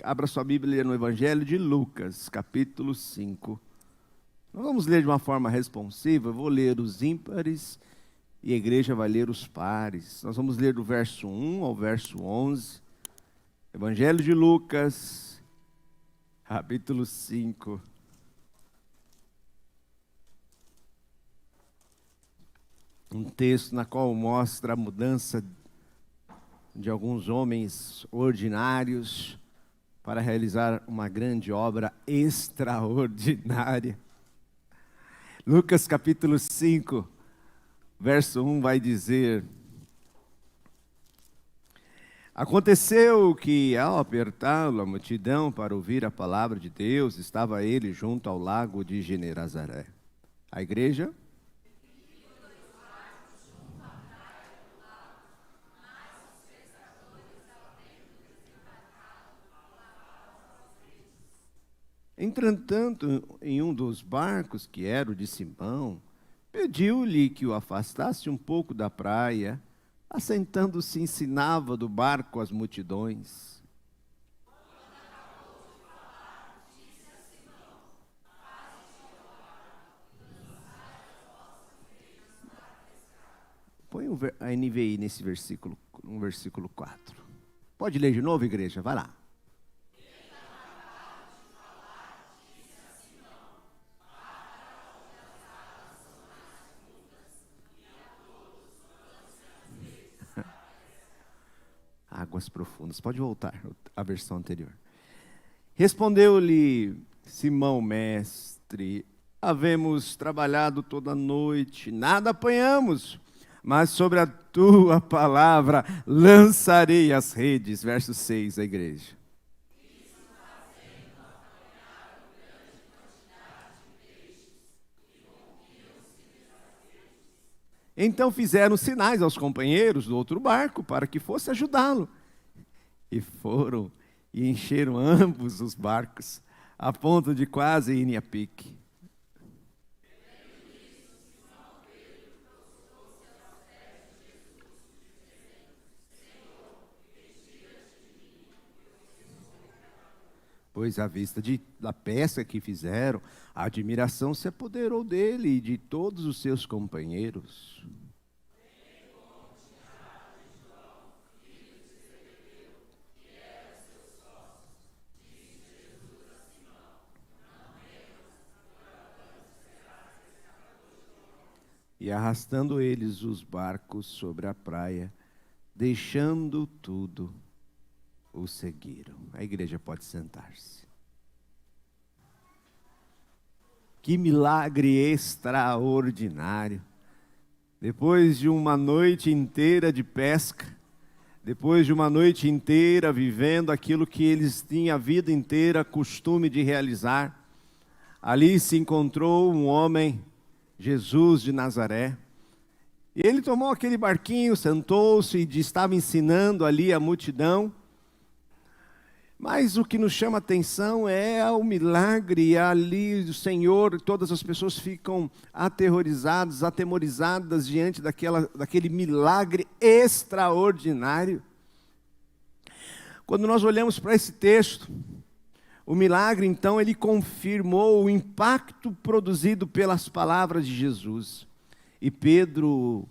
abra sua Bíblia no Evangelho de Lucas, capítulo 5. Nós vamos ler de uma forma responsiva, eu vou ler os ímpares e a igreja vai ler os pares. Nós vamos ler do verso 1 ao verso 11. Evangelho de Lucas, capítulo 5. Um texto na qual mostra a mudança de alguns homens ordinários para realizar uma grande obra extraordinária. Lucas capítulo 5, verso 1 vai dizer: Aconteceu que, ao apertá-lo a multidão para ouvir a palavra de Deus, estava ele junto ao lago de Genezaré. A igreja? Entretanto, em um dos barcos, que era o de Simão, pediu-lhe que o afastasse um pouco da praia, assentando-se ensinava do barco as multidões. Põe a NVI nesse versículo, no versículo 4. Pode ler de novo, igreja? Vai lá. Águas profundas. Pode voltar à versão anterior. Respondeu-lhe Simão, mestre, havemos trabalhado toda a noite, nada apanhamos, mas sobre a tua palavra lançarei as redes. Verso 6, a igreja. Então fizeram sinais aos companheiros do outro barco para que fosse ajudá-lo. E foram e encheram ambos os barcos, a ponto de quase irem a pique. Pois à vista da pesca que fizeram, a admiração se apoderou dele e de todos os seus companheiros. E arrastando eles os barcos sobre a praia, deixando tudo, o seguiram. A igreja pode sentar-se. Que milagre extraordinário! Depois de uma noite inteira de pesca, depois de uma noite inteira vivendo aquilo que eles tinham a vida inteira costume de realizar, ali se encontrou um homem, Jesus de Nazaré. E ele tomou aquele barquinho, sentou-se e estava ensinando ali a multidão. Mas o que nos chama a atenção é o milagre ali do Senhor. Todas as pessoas ficam aterrorizadas, atemorizadas diante daquele milagre extraordinário. Quando nós olhamos para esse texto, o milagre então ele confirmou o impacto produzido pelas palavras de Jesus. E Pedro,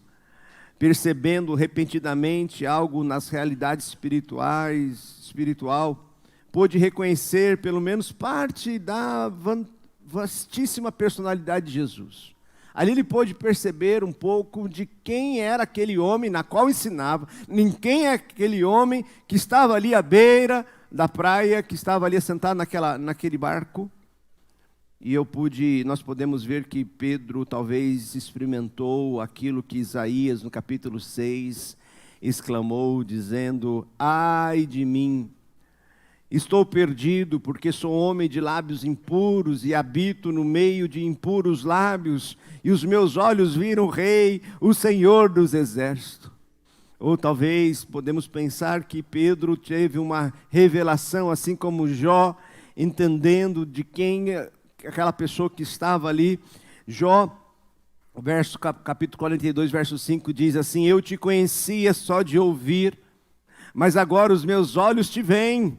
percebendo repentinamente algo nas realidades espiritual, pôde reconhecer pelo menos parte da vastíssima personalidade de Jesus. Ali ele pôde perceber um pouco de quem era aquele homem na qual ensinava, quem é aquele homem que estava ali à beira da praia, que estava ali sentado naquele barco. E nós podemos ver que Pedro talvez experimentou aquilo que Isaías no capítulo 6 exclamou, dizendo: ai de mim, estou perdido, porque sou homem de lábios impuros e habito no meio de impuros lábios, e os meus olhos viram o Rei, o Senhor dos Exércitos. Ou talvez podemos pensar que Pedro teve uma revelação, assim como Jó, entendendo de quem aquela pessoa que estava ali. Jó, capítulo 42, verso 5, diz assim: eu te conhecia só de ouvir, mas agora os meus olhos te veem.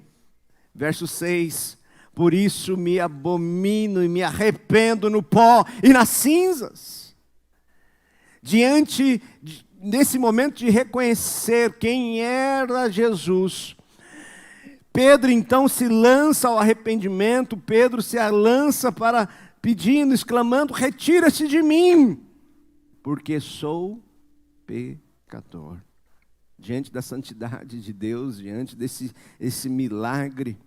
Verso 6, por isso me abomino e me arrependo no pó e nas cinzas. Nesse momento de reconhecer quem era Jesus, Pedro então se lança ao arrependimento, Pedro se lança para pedindo, exclamando, retira-se de mim, porque sou pecador. Diante da santidade de Deus, diante desse milagre,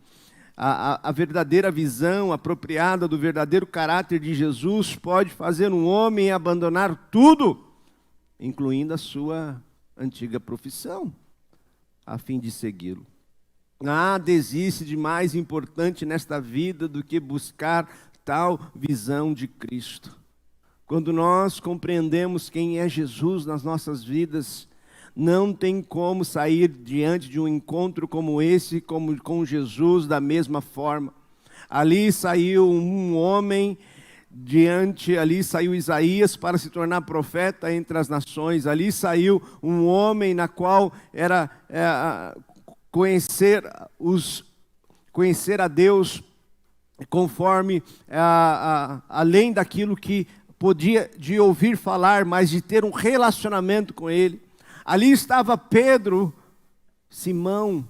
a verdadeira visão apropriada do verdadeiro caráter de Jesus pode fazer um homem abandonar tudo, incluindo a sua antiga profissão, a fim de segui-lo. Nada existe de mais importante nesta vida do que buscar tal visão de Cristo. Quando nós compreendemos quem é Jesus nas nossas vidas, não tem como sair diante de um encontro como esse, como com Jesus, da mesma forma. Ali saiu um homem, ali saiu Isaías para se tornar profeta entre as nações. Ali saiu um homem na qual era conhecer a Deus conforme, além daquilo que podia de ouvir falar, mas de ter um relacionamento com Ele. Ali estava Pedro, Simão,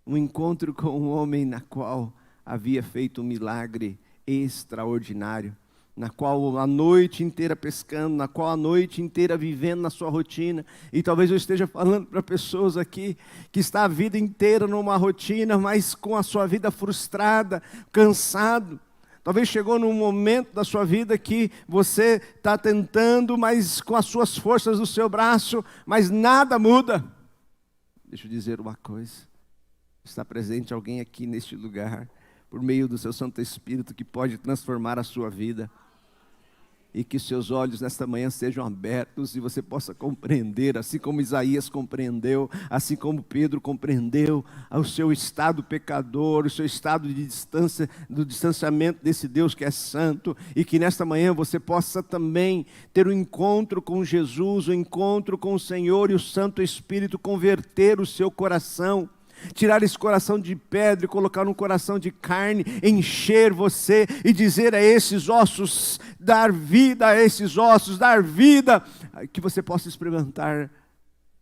um encontro com um homem na qual havia feito um milagre extraordinário, na qual a noite inteira pescando, na qual a noite inteira vivendo na sua rotina. E talvez eu esteja falando para pessoas aqui que está a vida inteira numa rotina, mas com a sua vida frustrada, cansado. Talvez chegou num momento da sua vida que você está tentando, mas com as suas forças do seu braço, mas nada muda. Deixa eu dizer uma coisa. Está presente alguém aqui neste lugar, por meio do seu Santo Espírito, que pode transformar a sua vida. E que seus olhos nesta manhã sejam abertos e você possa compreender, assim como Isaías compreendeu, assim como Pedro compreendeu, o seu estado pecador, o seu estado de distância, do distanciamento desse Deus que é santo, e que nesta manhã você possa também ter um encontro com Jesus, um encontro com o Senhor, e o Santo Espírito converter o seu coração, tirar esse coração de pedra e colocar um coração de carne, encher você e dizer a esses ossos, dar vida a esses ossos, dar vida, que você possa experimentar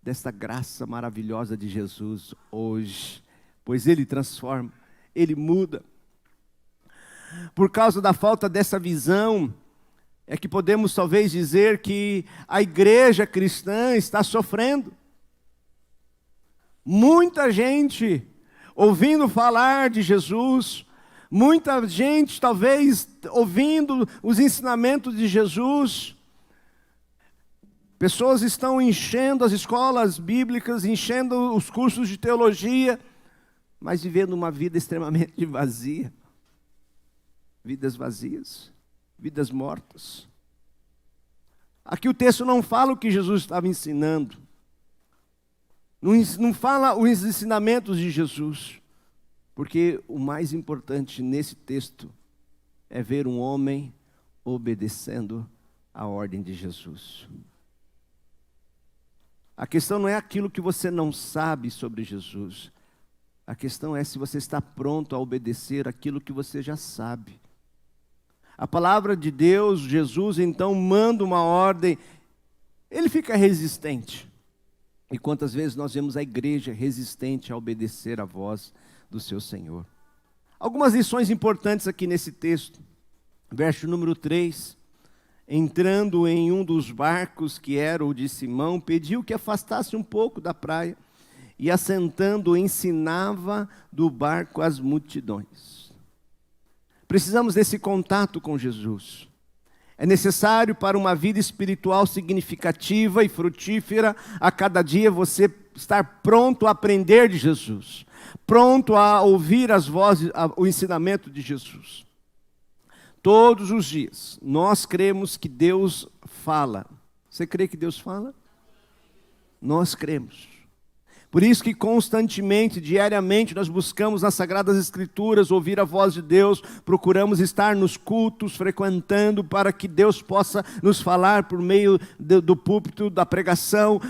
desta graça maravilhosa de Jesus hoje, pois Ele transforma, Ele muda. Por causa da falta dessa visão, é que podemos talvez dizer que a igreja cristã está sofrendo. Muita gente ouvindo falar de Jesus, muita gente talvez ouvindo os ensinamentos de Jesus. Pessoas estão enchendo as escolas bíblicas, enchendo os cursos de teologia, mas vivendo uma vida extremamente vazia. Vidas vazias, vidas mortas. Aqui o texto não fala o que Jesus estava ensinando. Não fala os ensinamentos de Jesus, porque o mais importante nesse texto é ver um homem obedecendo a ordem de Jesus. A questão não é aquilo que você não sabe sobre Jesus, a questão é se você está pronto a obedecer aquilo que você já sabe. A palavra de Deus, Jesus então manda uma ordem, ele fica resistente. E quantas vezes nós vemos a igreja resistente a obedecer a voz do seu Senhor. Algumas lições importantes aqui nesse texto. Verso número 3. Entrando em um dos barcos, que era o de Simão, pediu que afastasse um pouco da praia. E assentando, ensinava do barco as multidões. Precisamos desse contato com Jesus. É necessário para uma vida espiritual significativa e frutífera, a cada dia você estar pronto a aprender de Jesus, pronto a ouvir as vozes, o ensinamento de Jesus. Todos os dias, nós cremos que Deus fala. Você crê que Deus fala? Nós cremos. Por isso que constantemente, diariamente, nós buscamos nas Sagradas Escrituras ouvir a voz de Deus, procuramos estar nos cultos, frequentando, para que Deus possa nos falar por meio do púlpito, da pregação,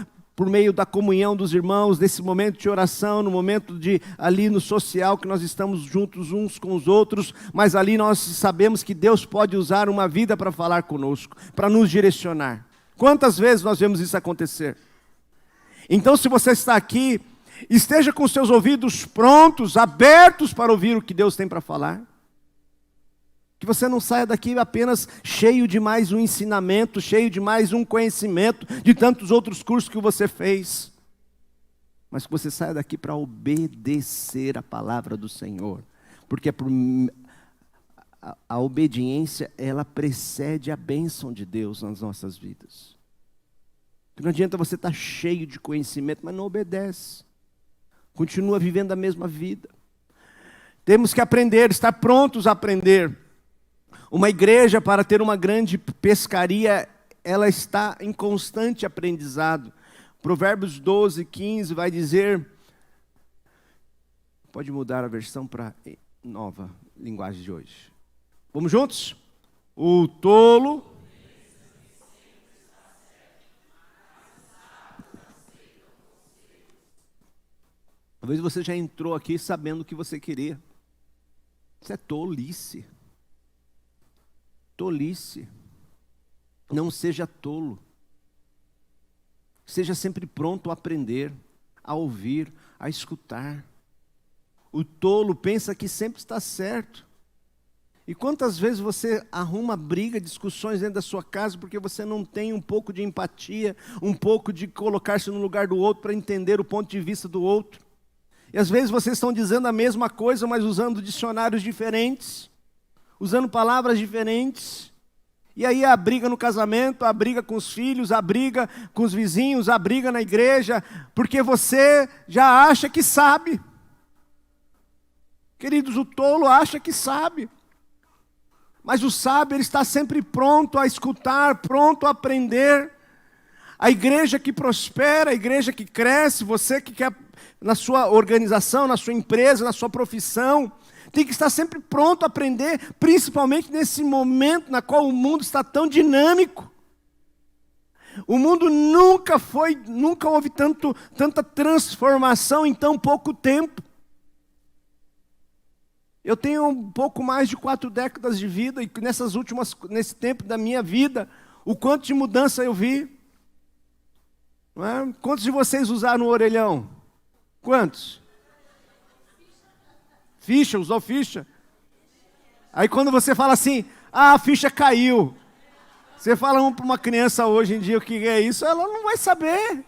por meio da comunhão dos irmãos, desse momento de oração, no momento de ali no social, que nós estamos juntos uns com os outros, mas ali nós sabemos que Deus pode usar uma vida para falar conosco, para nos direcionar. Quantas vezes nós vemos isso acontecer? Então, se você está aqui, esteja com seus ouvidos prontos, abertos para ouvir o que Deus tem para falar. Que você não saia daqui apenas cheio de mais um ensinamento, cheio de mais um conhecimento, de tantos outros cursos que você fez. Mas que você saia daqui para obedecer a palavra do Senhor. Porque a obediência, ela precede a bênção de Deus nas nossas vidas. Não adianta você estar cheio de conhecimento, mas não obedece. Continua vivendo a mesma vida. Temos que aprender, estar prontos a aprender. Uma igreja, para ter uma grande pescaria, ela está em constante aprendizado. Provérbios 12, 15 vai dizer... Pode mudar a versão para nova linguagem de hoje. Vamos juntos? O tolo... Talvez você já entrou aqui sabendo o que você queria. Isso é tolice. Tolice. Não seja tolo. Seja sempre pronto a aprender, a ouvir, a escutar. O tolo pensa que sempre está certo. E quantas vezes você arruma briga, discussões dentro da sua casa porque você não tem um pouco de empatia, um pouco de colocar-se no lugar do outro para entender o ponto de vista do outro. E às vezes vocês estão dizendo a mesma coisa, mas usando dicionários diferentes, usando palavras diferentes. E aí a briga no casamento, a briga com os filhos, a briga com os vizinhos, a briga na igreja, porque você já acha que sabe. Queridos, o tolo acha que sabe. Mas o sábio, ele está sempre pronto a escutar, pronto a aprender. A igreja que prospera, a igreja que cresce, você que quer na sua organização, na sua empresa, na sua profissão, tem que estar sempre pronto a aprender, principalmente nesse momento na qual o mundo está tão dinâmico. O mundo nunca houve tanta transformação em tão pouco tempo. Eu tenho um pouco mais de 4 décadas de vida, e nesse tempo da minha vida, o quanto de mudança eu vi. Não é? Quantos de vocês usaram o orelhão? Quantos? Ficha, usou ficha? Aí quando você fala assim, a ficha caiu. Você fala para uma criança hoje em dia o que é isso, ela não vai saber.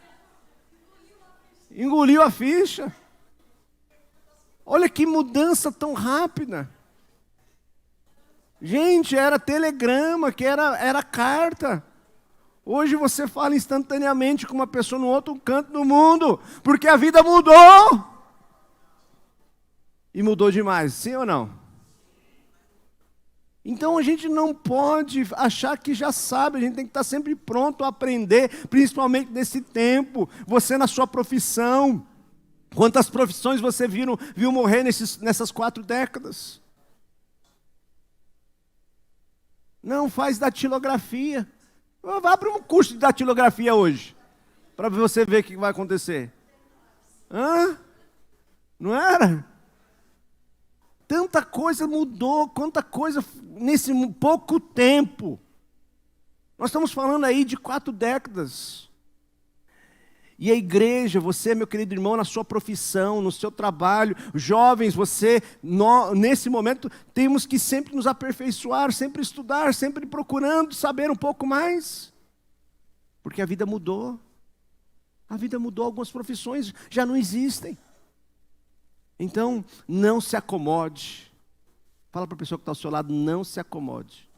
Engoliu a ficha. Olha que mudança tão rápida. Gente, era telegrama, que era carta. Hoje você fala instantaneamente com uma pessoa no outro canto do mundo, porque a vida mudou. E mudou demais, sim ou não? Então a gente não pode achar que já sabe, a gente tem que estar sempre pronto a aprender, principalmente nesse tempo. Você na sua profissão, quantas profissões você viu morrer nessas 4 décadas? Não, faz datilografia. Vá para um curso de datilografia hoje, para você ver o que vai acontecer. Hã? Não era? Tanta coisa mudou, quanta coisa nesse pouco tempo. Nós estamos falando aí de 4 décadas. E a igreja, você, meu querido irmão, na sua profissão, no seu trabalho, jovens, nesse momento, temos que sempre nos aperfeiçoar, sempre estudar, sempre procurando saber um pouco mais. Porque a vida mudou. A vida mudou, algumas profissões já não existem. Então, não se acomode. Fala para a pessoa que está ao seu lado, não se acomode.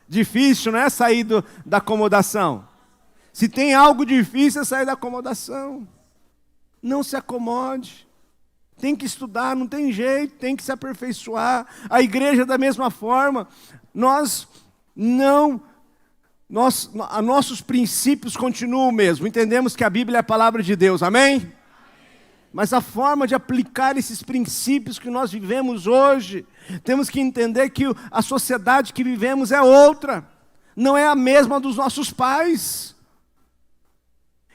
Difícil, não é sair da acomodação. Se tem algo difícil, é sair da acomodação. Não se acomode. Tem que estudar, não tem jeito, tem que se aperfeiçoar. A igreja da mesma forma. Nossos princípios continuam o mesmo. Entendemos que a Bíblia é a palavra de Deus, amém? Mas a forma de aplicar esses princípios que nós vivemos hoje, temos que entender que a sociedade que vivemos é outra. não é a mesma dos nossos pais.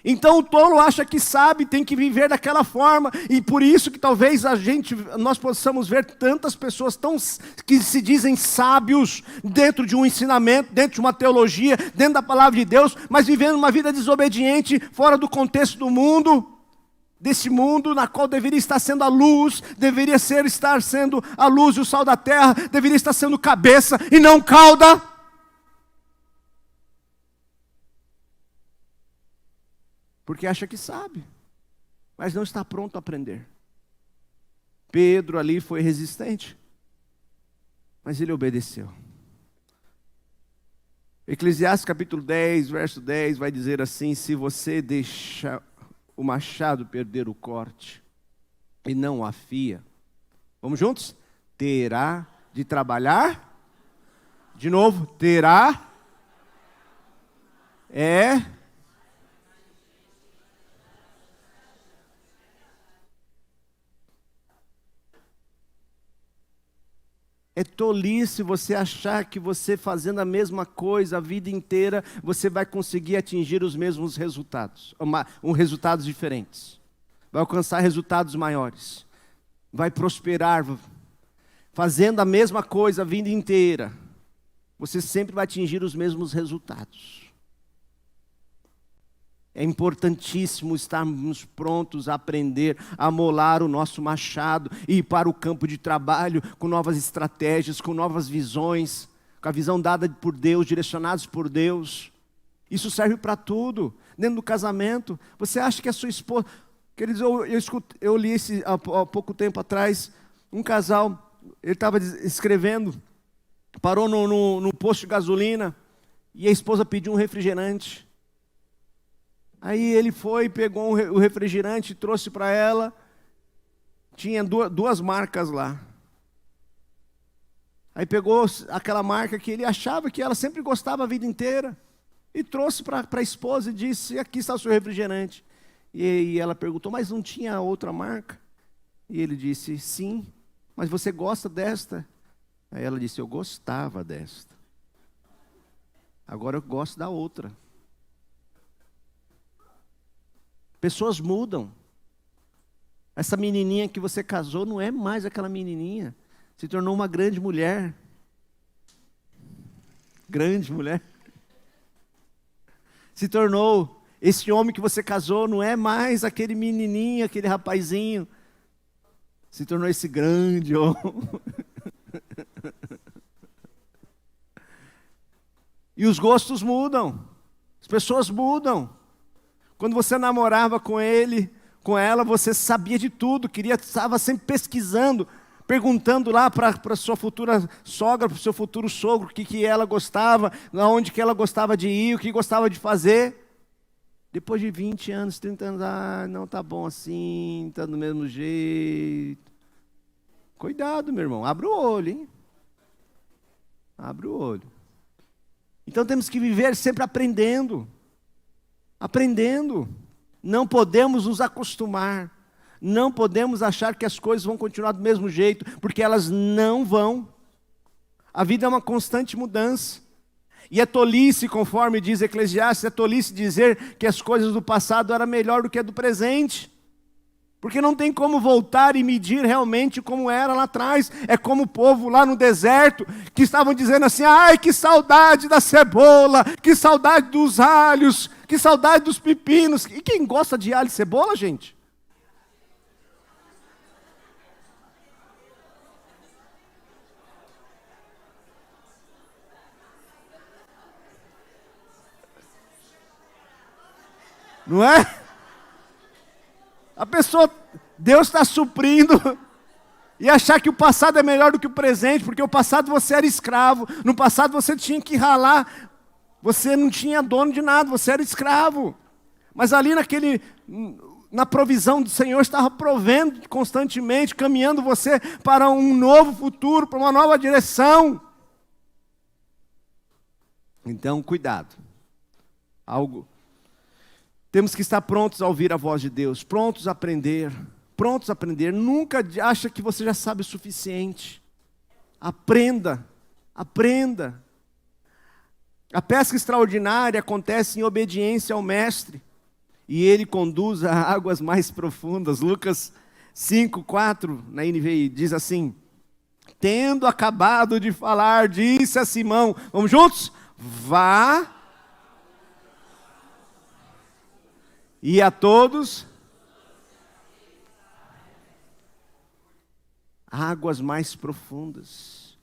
Então o tolo acha que sabe, tem que viver daquela forma, e por isso que talvez nós possamos ver tantas pessoas que se dizem sábios dentro de um ensinamento, dentro de uma teologia, dentro da palavra de Deus, mas vivendo uma vida desobediente, fora do contexto do mundo, desse mundo na qual deveria estar sendo a luz, deveria estar sendo a luz e o sal da terra, deveria estar sendo cabeça e não cauda. Porque acha que sabe, mas não está pronto a aprender. Pedro ali foi resistente, mas ele obedeceu. Eclesiastes capítulo 10, verso 10 vai dizer assim: se você deixa o machado perder o corte e não o afia, vamos juntos? Terá de trabalhar, de novo, terá, É tolice você achar que você fazendo a mesma coisa a vida inteira, você vai conseguir atingir os mesmos resultados, resultados diferentes. Vai alcançar resultados maiores. Vai prosperar. Fazendo a mesma coisa a vida inteira, você sempre vai atingir os mesmos resultados. É importantíssimo estarmos prontos a aprender, a molar o nosso machado e ir para o campo de trabalho com novas estratégias, com novas visões, com a visão dada por Deus, direcionados por Deus. Isso serve para tudo. Dentro do casamento, você acha que a sua esposa... Queridos, eu li há pouco tempo atrás, um casal, ele estava escrevendo, parou no posto de gasolina e a esposa pediu um refrigerante. Aí ele foi, pegou o refrigerante, trouxe para ela, tinha duas marcas lá. Aí pegou aquela marca que ele achava que ela sempre gostava a vida inteira, e trouxe para a esposa e disse: aqui está o seu refrigerante. E ela perguntou: mas não tinha outra marca? E ele disse: sim, mas você gosta desta? Aí ela disse: eu gostava desta, agora eu gosto da outra. Pessoas mudam. Essa menininha que você casou não é mais aquela menininha. Se tornou uma grande mulher. Grande mulher. Se tornou, esse homem que você casou não é mais aquele menininho, aquele rapazinho. Se tornou esse grande homem. E os gostos mudam. As pessoas mudam. Quando você namorava com ele, com ela, você sabia de tudo, estava sempre pesquisando, perguntando lá para a sua futura sogra, para o seu futuro sogro, o que ela gostava, aonde que ela gostava de ir, o que gostava de fazer. Depois de 20 anos, 30 anos, não está bom assim, está do mesmo jeito. Cuidado, meu irmão, abre o olho, hein? Abre o olho. Então temos que viver sempre aprendendo. Aprendendo, não podemos nos acostumar, não podemos achar que as coisas vão continuar do mesmo jeito, porque elas não vão. A vida é uma constante mudança, e é tolice, conforme diz Eclesiastes, é tolice dizer que as coisas do passado eram melhor do que a do presente, porque não tem como voltar e medir realmente como era lá atrás. É como o povo lá no deserto, que estavam dizendo assim: ai, que saudade da cebola, que saudade dos alhos, que saudade dos pepinos. E quem gosta de alho e cebola, gente? Não é? A pessoa, Deus está suprindo, e achar que o passado é melhor do que o presente, porque o passado você era escravo, no passado você tinha que ralar, você não tinha dono de nada, você era escravo. Mas ali na provisão do Senhor, estava provendo constantemente, caminhando você para um novo futuro, para uma nova direção. Então, cuidado. Temos que estar prontos a ouvir a voz de Deus, prontos a aprender, Nunca acha que você já sabe o suficiente. Aprenda. A pesca extraordinária acontece em obediência ao Mestre, e ele conduz a águas mais profundas. Lucas 5:4, na NVI, diz assim: tendo acabado de falar, disse a Simão, vamos juntos? Vá, e a todos, águas mais profundas.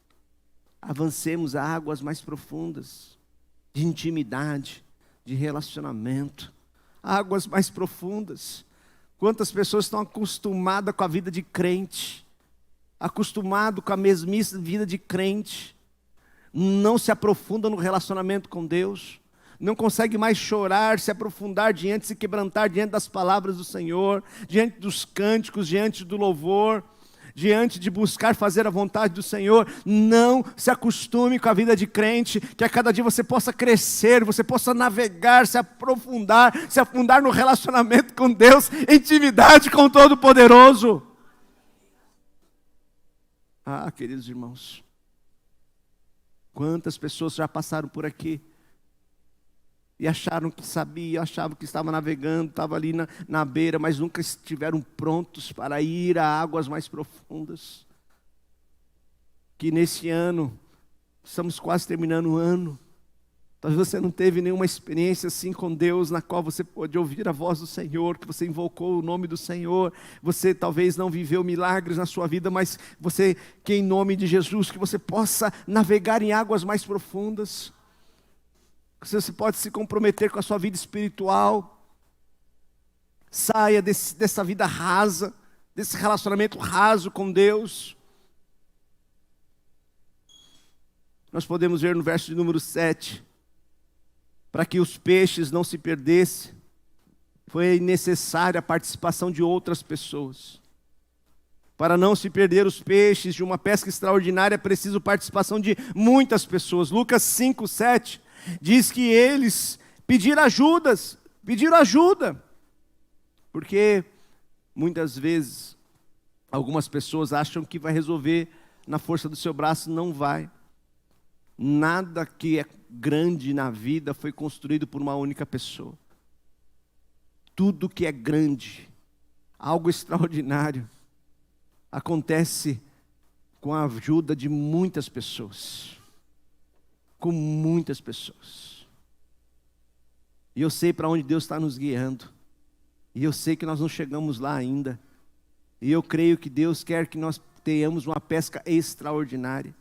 Avancemos a águas mais profundas, de intimidade, de relacionamento, águas mais profundas. Quantas pessoas estão acostumadas com a vida de crente, acostumado com a mesmice vida de crente, não se aprofunda no relacionamento com Deus, não consegue mais chorar, se aprofundar diante, se quebrantar diante das palavras do Senhor, diante dos cânticos, diante do louvor, diante de buscar fazer a vontade do Senhor. Não se acostume com a vida de crente, que a cada dia você possa crescer, você possa navegar, se aprofundar, se afundar no relacionamento com Deus, intimidade com o Todo-Poderoso. Ah, queridos irmãos, quantas pessoas já passaram por aqui e acharam que sabiam, achavam que estavam navegando, estavam ali na beira, mas nunca estiveram prontos para ir a águas mais profundas. Que nesse ano, estamos quase terminando o ano, talvez você não teve nenhuma experiência assim com Deus, na qual você pôde ouvir a voz do Senhor, que você invocou o nome do Senhor, você talvez não viveu milagres na sua vida, mas você, que em nome de Jesus, que você possa navegar em águas mais profundas. Você pode se comprometer com a sua vida espiritual. Saia dessa vida rasa, desse relacionamento raso com Deus. Nós podemos ver no verso de número 7, para que os peixes não se perdessem, foi necessária a participação de outras pessoas. Para não se perder os peixes de uma pesca extraordinária, é preciso participação de muitas pessoas. Lucas 5:7 diz que eles pediram ajuda, porque muitas vezes algumas pessoas acham que vai resolver na força do seu braço. Não vai. Nada que é grande na vida foi construído por uma única pessoa. Tudo que é grande, algo extraordinário, acontece com a ajuda de muitas pessoas. Com muitas pessoas. E eu sei para onde Deus está nos guiando. E eu sei que nós não chegamos lá ainda. E eu creio que Deus quer que nós tenhamos uma pesca extraordinária.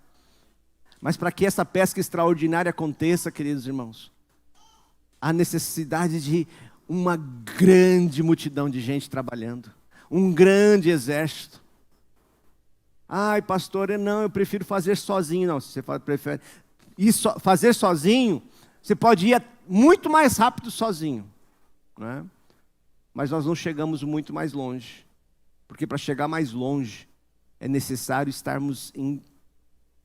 Mas para que essa pesca extraordinária aconteça, queridos irmãos, há necessidade de uma grande multidão de gente trabalhando. Um grande exército. Ai, pastor, eu prefiro fazer sozinho. Não, se você prefere fazer sozinho, você pode ir muito mais rápido sozinho, né? Mas nós não chegamos muito mais longe, porque para chegar mais longe é necessário estarmos em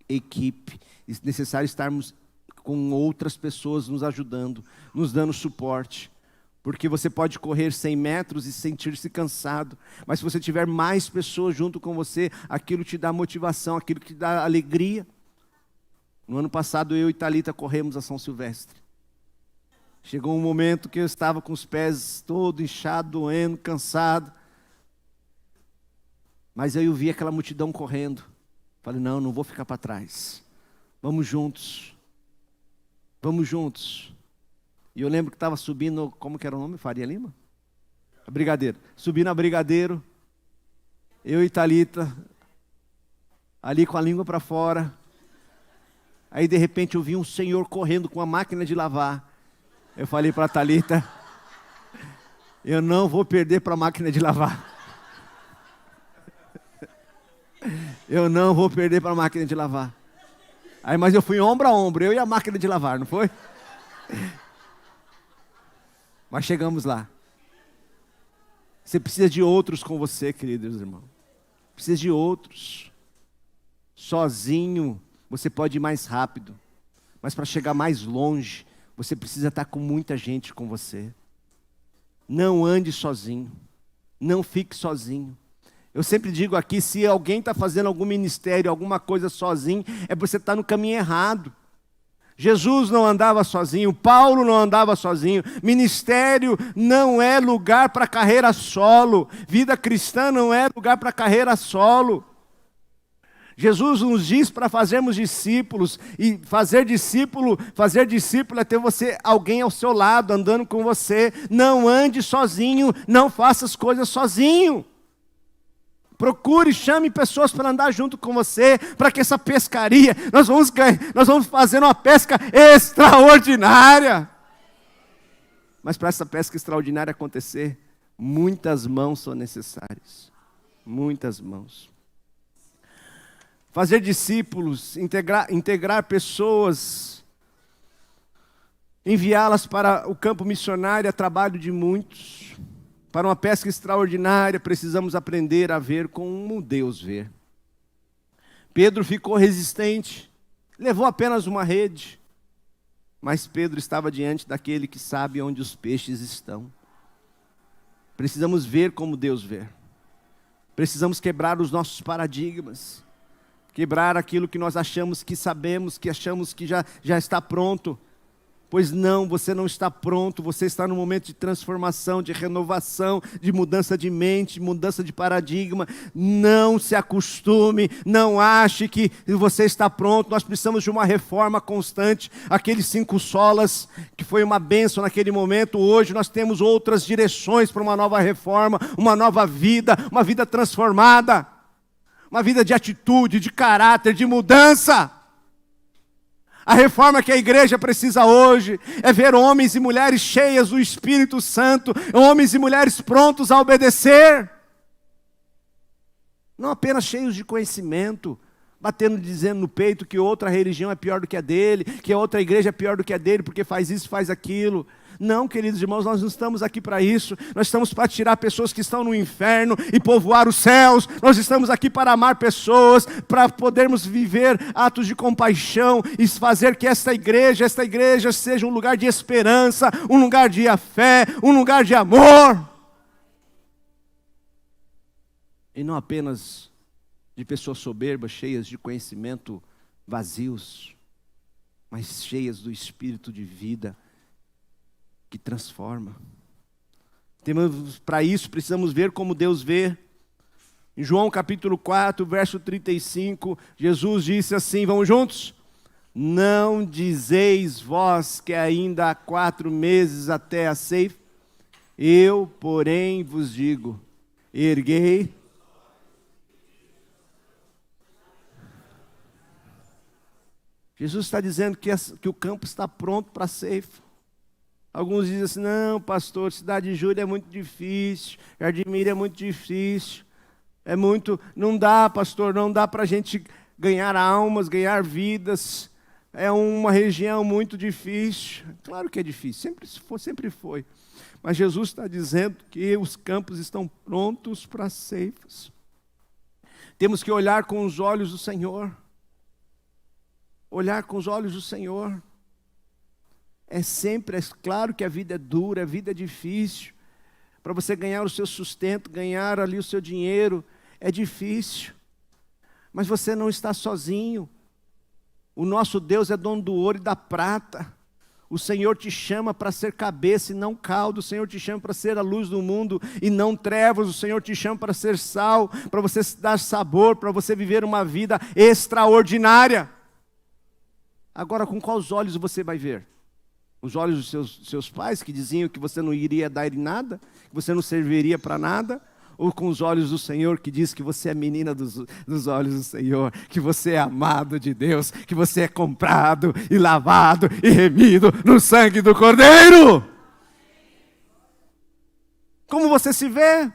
equipe, é necessário estarmos com outras pessoas nos ajudando, nos dando suporte, porque você pode correr 100 metros e sentir-se cansado, mas se você tiver mais pessoas junto com você, aquilo te dá motivação, aquilo te dá alegria. No ano passado, eu e Thalita corremos a São Silvestre. Chegou um momento que eu estava com os pés todo inchado, doendo, cansado. Mas eu vi aquela multidão correndo. Falei, não vou ficar para trás. Vamos juntos. Vamos juntos. E eu lembro que estava subindo, como que era o nome? Faria Lima? A Brigadeiro. Subindo a Brigadeiro. Eu e Thalita, ali com a língua para fora. Aí de repente eu vi um senhor correndo com uma máquina de lavar. Eu falei para a Thalita, eu não vou perder para a máquina de lavar. Eu não vou perder para a máquina de lavar. Aí, mas eu fui ombro a ombro, eu e a máquina de lavar, não foi? Mas chegamos lá. Você precisa de outros com você, queridos irmãos. Precisa de outros. Sozinho você pode ir mais rápido, mas para chegar mais longe, você precisa estar com muita gente com você. Não ande sozinho, não fique sozinho. Eu sempre digo aqui, se alguém está fazendo algum ministério, alguma coisa sozinho, é porque você está no caminho errado. Jesus não andava sozinho, Paulo não andava sozinho. Ministério não é lugar para carreira solo. Vida cristã não é lugar para carreira solo. Jesus nos diz para fazermos discípulos, e fazer discípulo é ter você, alguém ao seu lado, andando com você. Não ande sozinho, não faça as coisas sozinho. Procure, chame pessoas para andar junto com você, para que essa pescaria, nós vamos fazer uma pesca extraordinária. Mas para essa pesca extraordinária acontecer, muitas mãos são necessárias. Muitas mãos. Fazer discípulos, integrar pessoas, enviá-las para o campo missionário é trabalho de muitos. Para uma pesca extraordinária, precisamos aprender a ver como Deus vê. Pedro ficou resistente, levou apenas uma rede, mas Pedro estava diante daquele que sabe onde os peixes estão. Precisamos ver como Deus vê. Precisamos quebrar os nossos paradigmas, quebrar aquilo que nós achamos que sabemos, que achamos que já está pronto. Pois não, você não está pronto, você está num momento de transformação, de renovação, de mudança de mente, mudança de paradigma. Não se acostume, não ache que você está pronto. Nós precisamos de uma reforma constante. Aqueles 5 solas, que foi uma bênção naquele momento, hoje nós temos outras direções para uma nova reforma, uma nova vida, uma vida transformada. Uma vida de atitude, de caráter, de mudança. A reforma que a igreja precisa hoje é ver homens e mulheres cheias do Espírito Santo, homens e mulheres prontos a obedecer. Não apenas cheios de conhecimento, batendo, dizendo no peito que outra religião é pior do que a dele, que a outra igreja é pior do que a dele, porque faz isso, faz aquilo. Não, queridos irmãos, nós não estamos aqui para isso. Nós estamos para tirar pessoas que estão no inferno e povoar os céus. Nós estamos aqui para amar pessoas, para podermos viver atos de compaixão e fazer que esta igreja seja um lugar de esperança, um lugar de fé, um lugar de amor. E não apenas de pessoas soberbas, cheias de conhecimento, vazios, mas cheias do Espírito de vida, que transforma. Para isso precisamos ver como Deus vê. Em João capítulo 4, verso 35, Jesus disse assim, vamos juntos? Não dizeis vós que ainda há 4 meses até a ceifa? Eu, porém, vos digo, erguei. Jesus está dizendo que o campo está pronto para a ceifa. Alguns dizem assim, não, pastor, Cidade de Júlia é muito difícil, Jardim Mira é muito difícil, não dá, pastor, não dá para a gente ganhar almas, ganhar vidas, é uma região muito difícil. Claro que é difícil, sempre foi. Mas Jesus está dizendo que os campos estão prontos para as ceifas. Temos que olhar com os olhos do Senhor. Olhar com os olhos do Senhor. É claro que a vida é dura, a vida é difícil. Para você ganhar o seu sustento, ganhar ali o seu dinheiro, é difícil. Mas você não está sozinho. O nosso Deus é dono do ouro e da prata. O Senhor te chama para ser cabeça e não cauda. O Senhor te chama para ser a luz do mundo e não trevas. O Senhor te chama para ser sal, para você dar sabor, para você viver uma vida extraordinária. Agora, com quais olhos você vai ver? Os olhos dos seus pais, que diziam que você não iria dar em nada, que você não serviria para nada? Ou com os olhos do Senhor, que diz que você é menina dos olhos do Senhor, que você é amado de Deus, que você é comprado e lavado e remido no sangue do Cordeiro? Como você se vê?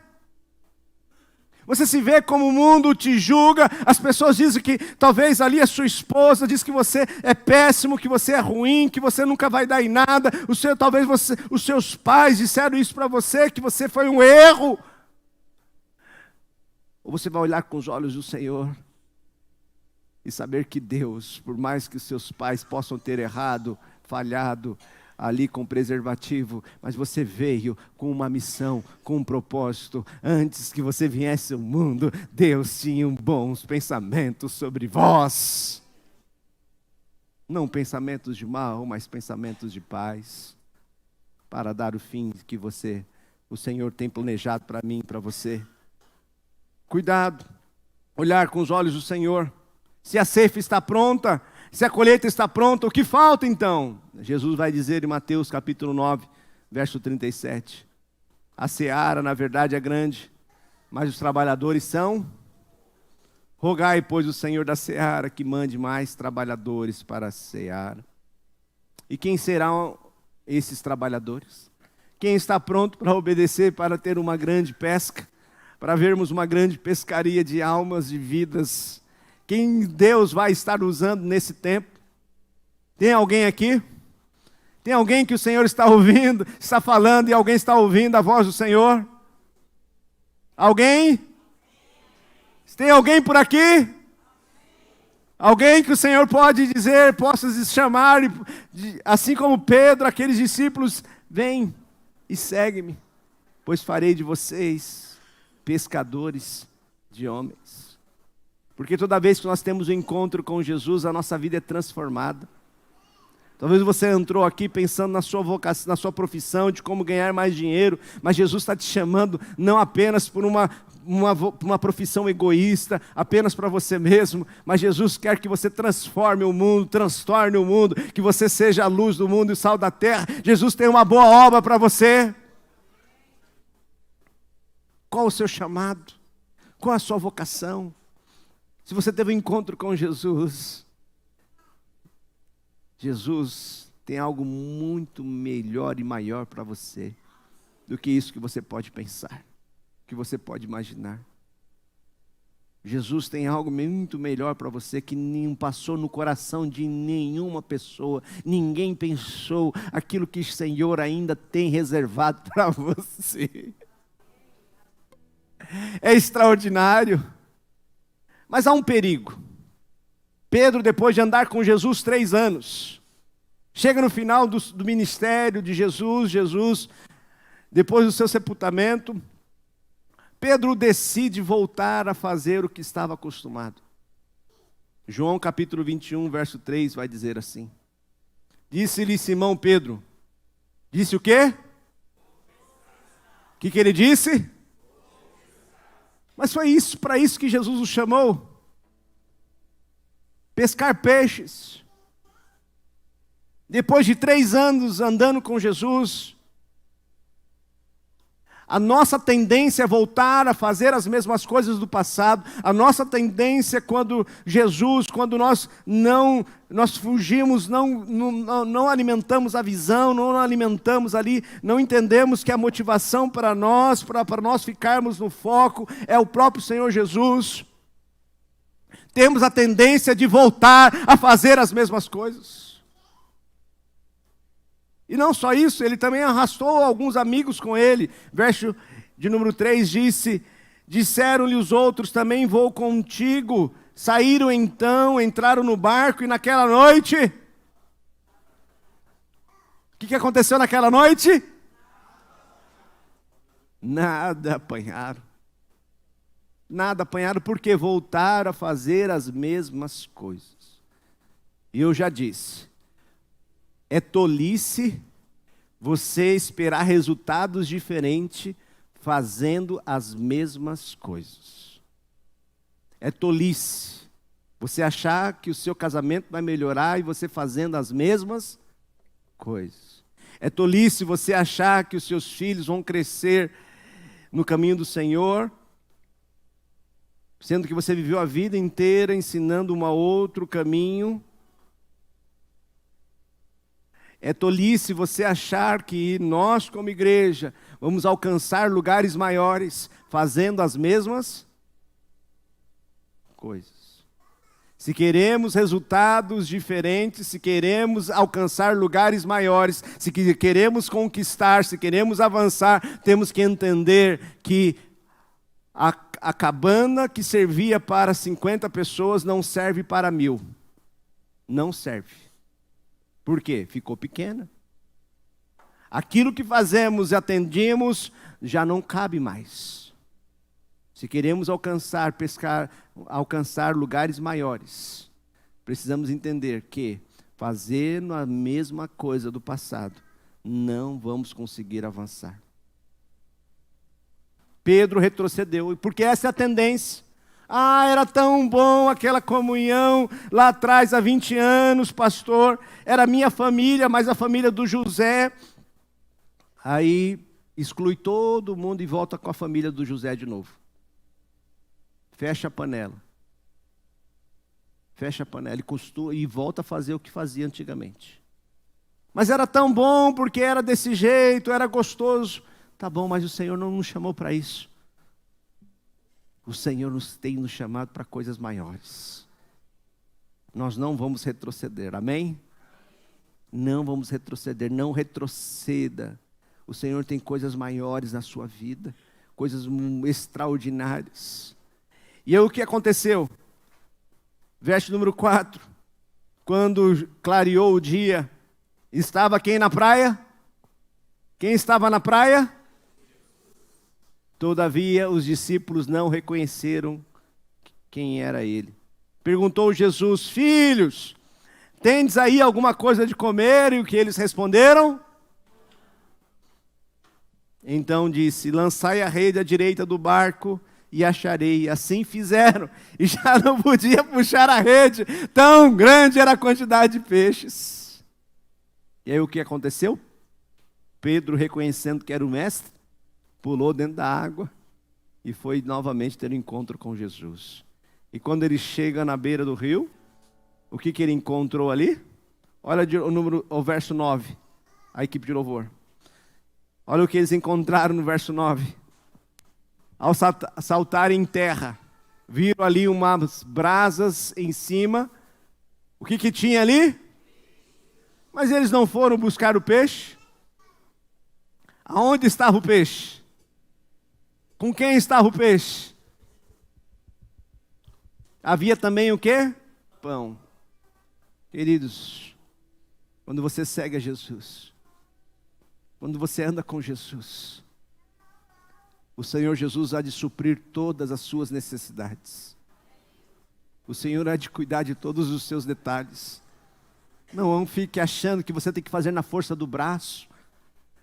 Você se vê como o mundo te julga, as pessoas dizem que talvez ali a sua esposa diz que você é péssimo, que você é ruim, que você nunca vai dar em nada. Os seus pais disseram isso para você, que você foi um erro. Ou você vai olhar com os olhos do Senhor e saber que Deus, por mais que os seus pais possam ter errado, falhado, ali com preservativo, mas você veio com uma missão, com um propósito. Antes que você viesse ao mundo, Deus tinha bons pensamentos sobre vós. não pensamentos de mal, mas pensamentos de paz, para dar o fim que o Senhor tem planejado para mim e para você. Cuidado, olhar com os olhos do Senhor. Se a ceifa está pronta, se a colheita está pronta, o que falta então? Jesus vai dizer em Mateus capítulo 9, verso 37. A seara, na verdade, é grande, mas os trabalhadores são... Rogai, pois, o Senhor da seara que mande mais trabalhadores para a seara. E quem serão esses trabalhadores? Quem está pronto para obedecer, para ter uma grande pesca, para vermos uma grande pescaria de almas, de vidas? Quem Deus vai estar usando nesse tempo? Tem alguém aqui? Tem alguém que o Senhor está ouvindo, está falando e alguém está ouvindo a voz do Senhor? Alguém? Tem alguém por aqui? Alguém que o Senhor pode dizer, possa chamar, assim como Pedro, aqueles discípulos, vem e segue-me, pois farei de vocês pescadores de homens. Porque toda vez que nós temos um encontro com Jesus, a nossa vida é transformada. Talvez você entrou aqui pensando na sua vocação, na sua profissão, de como ganhar mais dinheiro, mas Jesus está te chamando não apenas por uma profissão egoísta, apenas para você mesmo, mas Jesus quer que você transforme o mundo, transtorne o mundo, que você seja a luz do mundo e o sal da terra. Jesus tem uma boa obra para você. Qual o seu chamado? Qual a sua vocação? Se você teve um encontro com Jesus, Jesus tem algo muito melhor e maior para você do que isso que você pode pensar, que você pode imaginar. Jesus tem algo muito melhor para você que não passou no coração de nenhuma pessoa. Ninguém pensou aquilo que o Senhor ainda tem reservado para você. É extraordinário. Mas há um perigo. Pedro, depois de andar com Jesus 3 anos, chega no final do ministério de Jesus, depois do seu sepultamento, Pedro decide voltar a fazer o que estava acostumado. João capítulo 21, verso 3 vai dizer assim: disse-lhe Simão Pedro, disse o quê? O que ele disse? Mas foi para isso que Jesus o chamou. Pescar peixes. Depois de 3 anos andando com Jesus, a nossa tendência é voltar a fazer as mesmas coisas do passado. A nossa tendência quando nós fugimos, não alimentamos a visão, não alimentamos ali, não entendemos que a motivação para nós ficarmos no foco é o próprio Senhor Jesus. Temos a tendência de voltar a fazer as mesmas coisas. E não só isso, ele também arrastou alguns amigos com ele. Verso de número 3 disse: disseram-lhe os outros, também vou contigo. Saíram então, entraram no barco e naquela noite... O que aconteceu naquela noite? Nada apanharam. Nada apanharam porque voltaram a fazer as mesmas coisas. E eu já disse, é tolice você esperar resultados diferentes fazendo as mesmas coisas. É tolice você achar que o seu casamento vai melhorar e você fazendo as mesmas coisas. É tolice você achar que os seus filhos vão crescer no caminho do Senhor, sendo que você viveu a vida inteira ensinando um a outro caminho. É tolice você achar que nós, como igreja, vamos alcançar lugares maiores fazendo as mesmas coisas. Se queremos resultados diferentes, se queremos alcançar lugares maiores, se queremos conquistar, se queremos avançar, temos que entender que a cabana que servia para 50 pessoas não serve para 1000. Não serve. Por quê? Ficou pequena. Aquilo que fazemos e atendemos já não cabe mais. Se queremos alcançar lugares maiores, precisamos entender que fazendo a mesma coisa do passado, não vamos conseguir avançar. Pedro retrocedeu, porque essa é a tendência. Era tão bom aquela comunhão lá atrás, há 20 anos, pastor. Era a minha família, mas a família do José. Aí exclui todo mundo e volta com a família do José de novo. Fecha a panela. Fecha a panela e volta a fazer o que fazia antigamente. Mas era tão bom porque era desse jeito, era gostoso. Tá bom, mas o Senhor não nos chamou para isso. O Senhor tem nos chamado para coisas maiores. Nós não vamos retroceder, amém? Não vamos retroceder, não retroceda. O Senhor tem coisas maiores na sua vida, coisas extraordinárias. E aí o que aconteceu? Verso número 4. Quando clareou o dia, estava quem na praia? Quem estava na praia? Todavia os discípulos não reconheceram quem era ele. Perguntou Jesus: filhos, tendes aí alguma coisa de comer? E o que eles responderam? Então disse: lançai a rede à direita do barco e acharei. Assim fizeram, e já não podia puxar a rede, tão grande era a quantidade de peixes. E aí o que aconteceu? Pedro, reconhecendo que era o mestre, pulou dentro da água e foi novamente ter um encontro com Jesus. E quando ele chega na beira do rio, o que ele encontrou ali? Olha o verso 9, a equipe de louvor. Olha o que eles encontraram no verso 9. Ao saltarem em terra, viram ali umas brasas em cima. O que tinha ali? Mas eles não foram buscar o peixe. Aonde estava o peixe? Com quem estava o peixe? Havia também o quê? Pão. Queridos, quando você segue a Jesus, quando você anda com Jesus, o Senhor Jesus há de suprir todas as suas necessidades. O Senhor há de cuidar de todos os seus detalhes. Não fique achando que você tem que fazer na força do braço,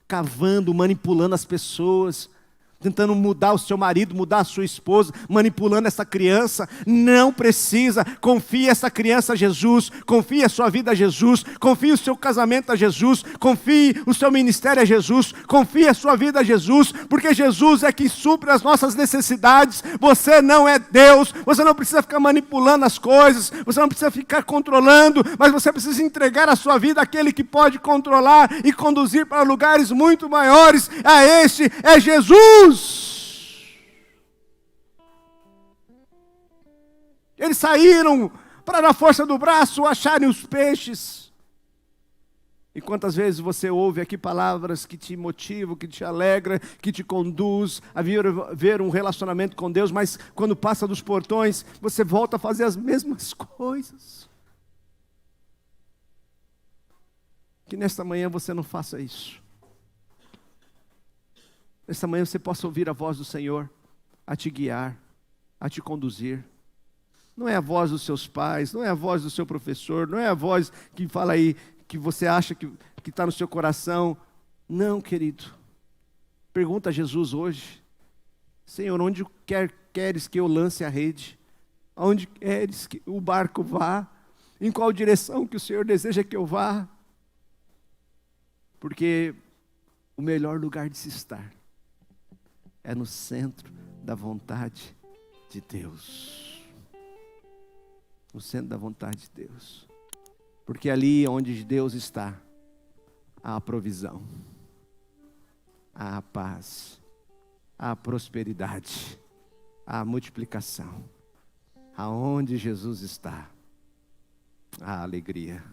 cavando, manipulando as pessoas, tentando mudar o seu marido, mudar a sua esposa, manipulando essa criança. Não precisa. Confie essa criança a Jesus, confie a sua vida a Jesus, confie o seu casamento a Jesus, confie o seu ministério a Jesus, confie a sua vida a Jesus, porque Jesus é que supre as nossas necessidades. Você não é Deus, você não precisa ficar manipulando as coisas, você não precisa ficar controlando, mas você precisa entregar a sua vida àquele que pode controlar e conduzir para lugares muito maiores. Este é Jesus. Eles saíram para, na força do braço, acharem os peixes. E quantas vezes você ouve aqui palavras que te motivam, que te alegram, que te conduz a ver um relacionamento com Deus, mas quando passa dos portões, você volta a fazer as mesmas coisas. Que nesta manhã você não faça isso. Nesta manhã você possa ouvir a voz do Senhor a te guiar, a te conduzir. Não é a voz dos seus pais, não é a voz do seu professor, não é a voz que fala aí, que você acha que está no seu coração. Não, querido. Pergunta a Jesus hoje: Senhor, onde queres que eu lance a rede? Aonde queres que o barco vá? Em qual direção que o Senhor deseja que eu vá? Porque o melhor lugar de se estar é no centro da vontade de Deus. No centro da vontade de Deus. Porque ali onde Deus está, há a provisão, há a paz, há a prosperidade, há a multiplicação. Aonde Jesus está, há a alegria.